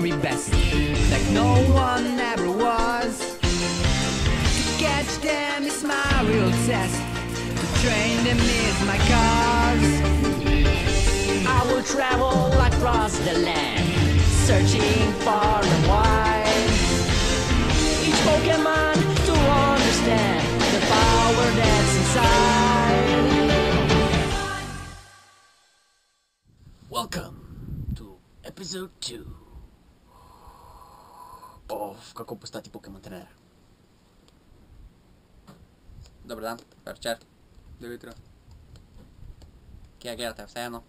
very best, like no one ever was. To catch them is my real test, to train them is my cause. I will travel across the land, searching far and wide. Each Pokemon to understand the power that's inside. Welcome to episode 2 of Kako postati Pokemon trener. Dobar dan, večer, Do jutra. kje gledate, vseeno?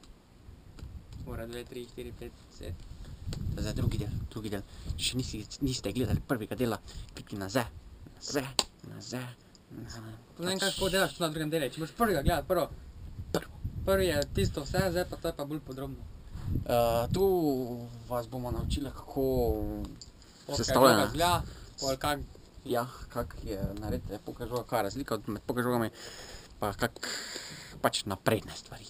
Ura 2, 3, 4, 5, 10. Zdaj drugi del. Še niste gledali prvega dela, klikni na Z. Ne vem, kako delaš to na drugem delu. Če boš prvega gledati, prvo. Prvi je tisto vse, zdaj pa to je pa bolj podrobno. Tu vas bomo naučili, kako Žoga sestavljena. zgleda, pol kak Ja, kak je narediti Pokežoga, kaj je razlika med Pokežogami, pa kak pač napredne stvari.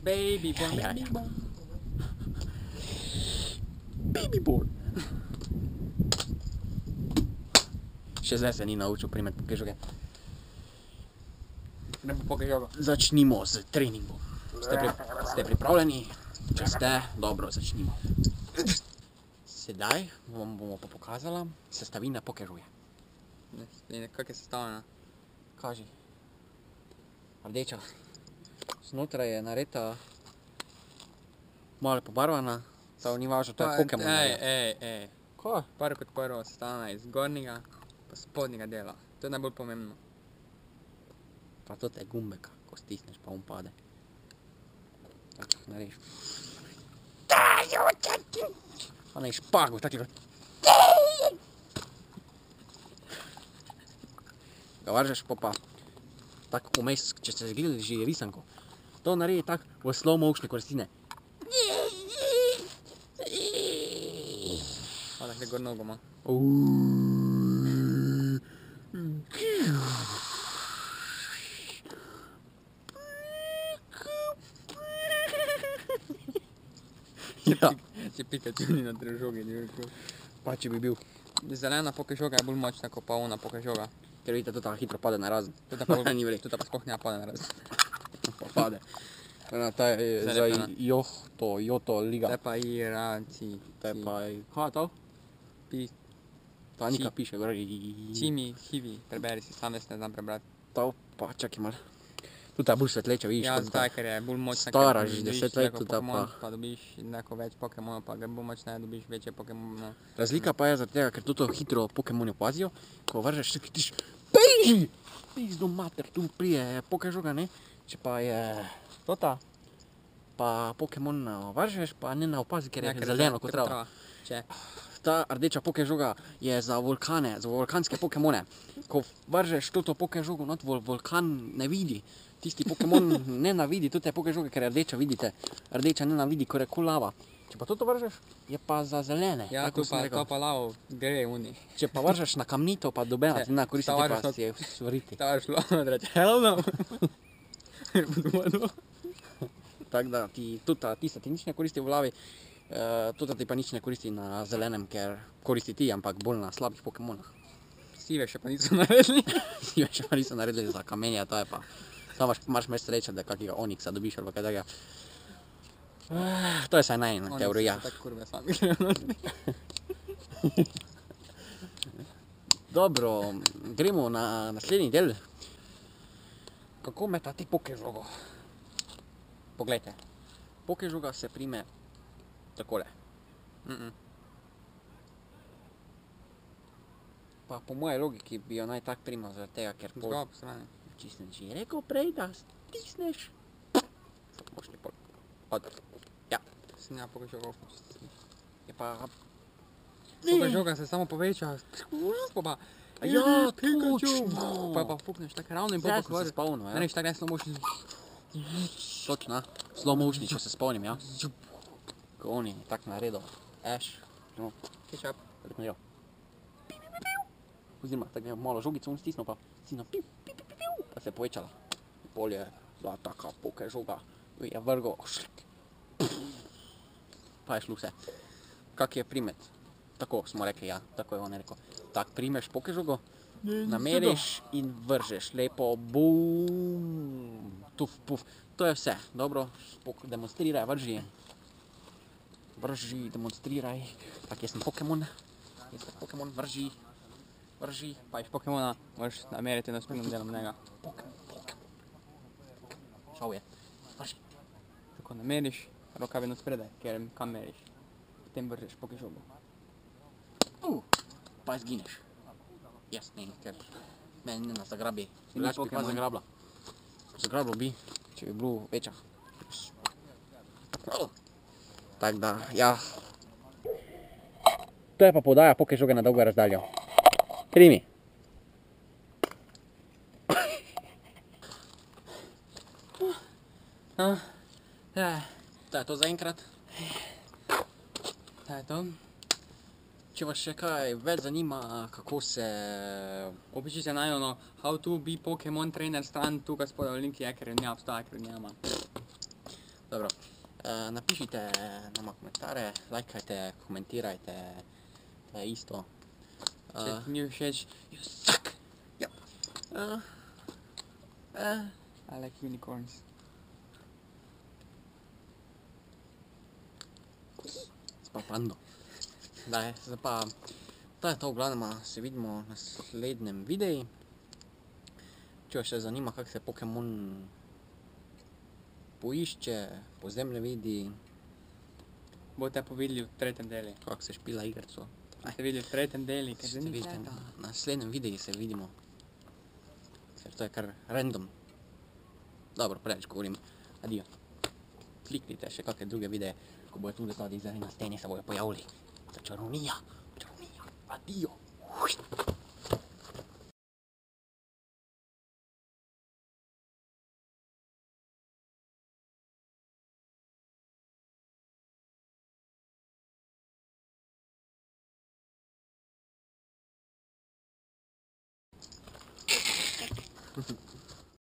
baby born, Ja, baby ja. born. Babyborn. Še zdaj se ni naučil primeti Pokežoge. Ne bo Pokežoga. Začnimo z treningom. Ste pripravljeni? Če ste, dobro, začnimo. Sedaj vam bomo pa pokazala sestavine Pokežoge. Kak je sestavljena? Kaži. Rdeča. Znotraj je nareta malo pobarvana. To ni važno, to je Pokemon. Ej. Kaj? Prvo kot prvo sestavljena iz zgornjega pa spodnjega dela. To je najbolj pomembno. Pa to te gumbeka, ko stisneš pa on pade. Tako narediš. Pa ne špago, tako je. Ga vržeš pa tako vmes, če ste gledali že risanko. To naredi tako v slow motion koristine. Pa tako gor nogoma. Ja, Če Pikachu ni na žogi, ni rekel. pa če bi bil, Zelena Pokežoga je bolj močna kot pa ona Pokežoga. ker vidite, to tako hitro pade na razen. To pa Ni v redu. to pa sploh ne pade na razen. Pa pade. Ta je zdaj Zalepljena. Joto liga. To je pa Iranci. To je pa, kaj je to? Ta nika piše, gori. Čimi, hivi, preberi si, sam jaz ne znam prebrati. To pa, čakaj malo. Tudi je bolj svetleča, vidiš. Ja, kot zdaj, ta- ker je bolj močna. Stara ker že dobiš 10 let, neko tudi ta Pokemon, pa- pa dobiš neko več Pokemonov, pa ga bolj močneje dobiš večje Pokemonov. Razlika pa je zaradi tega, ker to hitro Pokemoni opazijo, ko vržeš se kitiš, beži! Pizdo mater, tu prije Pokežoga, ne? Če pa je tota, pa Pokemon vržeš, pa ne opazi, ker je zeleno kot trava. Če, Ta rdeča Pokežoga je za vulkane, za vulkanske Pokemone. Ko vržeš toto Pokežogo, not vulkan ne vidi. Tisti Pokemon ne navidi tute Pokežoge, ker je rdeča, vidite. Rdeča ne navidi, ko je lava. Če pa toto vržeš, je pa za zelene. ja, tako tu sem pa, rekel. to pa lavo gre uni. Če pa vržeš na kamnito, pa dobena ti ne koristi, ta pa vržeš si je svariti. Ta je šlo, da reče, hell no. Tako da ti tuta tista ti nič ne koristi v glavi, tuta ti pa nič ne koristi na zelenem, ker koristi ti, ampak bolj na slabih Pokemonah. Sive še pa niso naredili. Sive še pa niso naredili za kamenja, to je pa. Tam imaš me sreča, da kakega Onyxa dobiš ali kaj takega. To je saj najna teorija. Tako kurve sami grejo. Dobro, gremo na naslednji del. Kako metati Pokežogo? Poglejte, Pokežoga se prime takole. Pa po moje logiki bi jo naj tak primal zaradi tega, ker Zgoraj po strani. čisto že rekel prej, da stisneš. Boš ti pol. Ja, Sem ja Pokežoga. je pa... Pokežoga se samo poveča. Pa Ja, Pikachu. točno. Pa pukneš tako ravno in Zdaj pa sem se spomnil, ja. Ne, tako resno moš. Točno, slow motion, če se spomnim, ja. Ko oni tak naredil. Ash, no, Ketchup. tako naredil. Oziroma, tako je malo žogico on stisnil, pa stisnil piu, piu, piu, piu, piu, pa se je povečala. Pol je bila taka Pokežoga, je vrgo, šlik. Pa je šlo vse. kak je primet. Tako smo rekli, ja, tako je on rekel. Tak primeš pokežogo, nameriš in vržeš, lepo, bum, tuf, puf. To je vse, dobro, demonstriraj, vrži. Vrži, demonstriraj. Tak, jaz sem Pokemon, vrži. Vrži. Pa iš Pokemona moraš nameriti na sprednjem delom njega. Šel je, vrži. Tako nameriš, roka vedno spredaj, ker kam meriš. Potem vržeš pokežogo. Pa izgineš. Jaz ne, ker meni ne zagrabi. Si ni Drugače bi pa Pokemon. zagrabila. Zagrabilo bi, če bi bilo večja. Tak da, ja. To je pa podaja pokežoge na dolgo razdaljo. Primi. To je to za enkrat. To je to. Če vas še kaj več zanima, kako se... Opišite naj ono How to be Pokemon trainer stran, tukaj spodaj v link je, ker ne obstaja, ker nema. Dobro, napišite nama komentare, lajkajte, komentirajte, to je isto. Če ti ni všeč, You suck! Yep. I like unicorns. Spapando. Daj, zdaj pa, to je to v glavnem, se vidimo v naslednjem videu. Če vas še zanima, kako se Pokemon poišče, po zemljevidi, Boste pa videli v tretjem delu. kako se špila igrico. Ste videli v tretjem delu, ker Se se ni vidite, tretja. na naslednjem videu se vidimo. Ker to je kar random. Dobro, preveč govorim. Adijo. Kliknite še kakšne druge videe, ko bojo tudi ta dizajn na steni se bojo pojavili. To je čarovnija. Adijo.